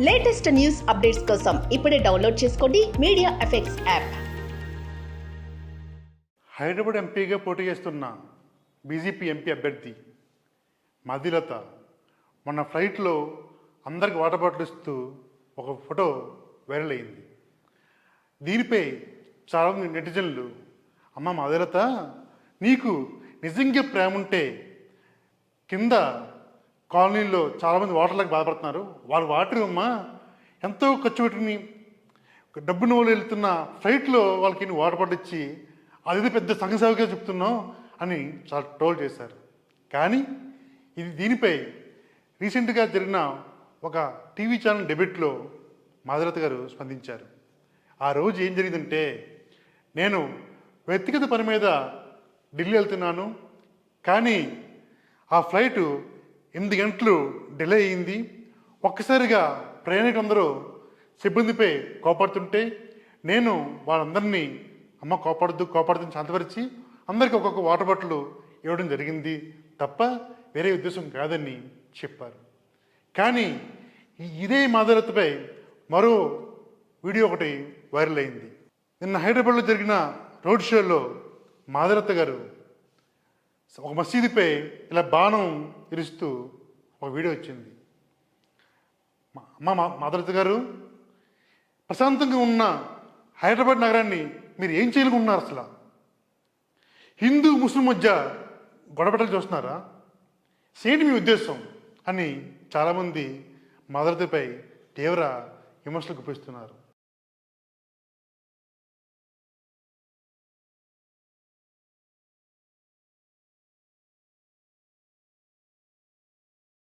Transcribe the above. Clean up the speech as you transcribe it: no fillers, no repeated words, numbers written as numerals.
Latest news updates కోసం ఇప్పుడే download చేసుకోండి మీడియా ఎఫెక్ట్స్ యాప్. హైదరాబాద్ ఎంపీగా పోటీ చేస్తున్న బీజేపీ ఎంపీ అభ్యర్థి మదిలత మొన్న ఫ్లైట్లో అందరికి వాటర్ బాటిల్ ఇస్తూ ఒక ఫోటో వైరల్ అయింది. దీనిపై చాలామంది నెటిజన్లు, అమ్మ మదిలత, నీకు నిజంగా ప్రేమ ఉంటే కింద కాలనీలో చాలామంది వాటర్లకు బాధపడుతున్నారు, వాళ్ళు వాటర్ అమ్మా ఎంతో ఖర్చు పెట్టుకుని డబ్బును వాళ్ళు వెళ్తున్న ఫ్లైట్లో వాళ్ళకి వాటర్ బాటిల్ ఇచ్చి అది పెద్ద సంఘసేవగా చెప్తున్నావు అని చాలా ట్రోల్ చేశారు. కానీ దీనిపై రీసెంట్గా జరిగిన ఒక టీవీ ఛానల్ డిబేట్లో మాధులత గారు స్పందించారు. ఆ రోజు ఏం జరిగిందంటే, నేను వ్యక్తిగత పని మీద ఢిల్లీ వెళ్తున్నాను, కానీ ఆ ఫ్లైటు 8 గంటలు డిలే అయ్యింది. ఒక్కసారిగా ప్రయాణికులందరూ సిబ్బందిపై కోపడుతుంటే నేను వాళ్ళందరినీ అమ్మ కోపడుతూ శాంతపరిచి అందరికీ ఒక్కొక్క వాటర్ బాటిల్ ఇవ్వడం జరిగింది తప్ప వేరే ఉద్దేశం కాదని చెప్పారు. కానీ ఇదే మాధులతపై మరో వీడియో ఒకటి వైరల్ అయింది. నిన్న హైదరాబాద్లో జరిగిన రోడ్ షోలో మాధులత గారు ఒక మసీదుపై ఇలా బాణం ఇరుస్తూ ఒక వీడియో వచ్చింది. మాధులత గారు, ప్రశాంతంగా ఉన్న హైదరాబాద్ నగరాన్ని మీరు ఏం చేయనుకున్నారు? అసలు హిందూ ముస్లిం మధ్య గొడవలు చూస్తున్నారా? ఏంటి మీ ఉద్దేశం అని చాలామంది మాధులతపై తీవ్ర విమర్శలు గుప్పిస్తున్నారు.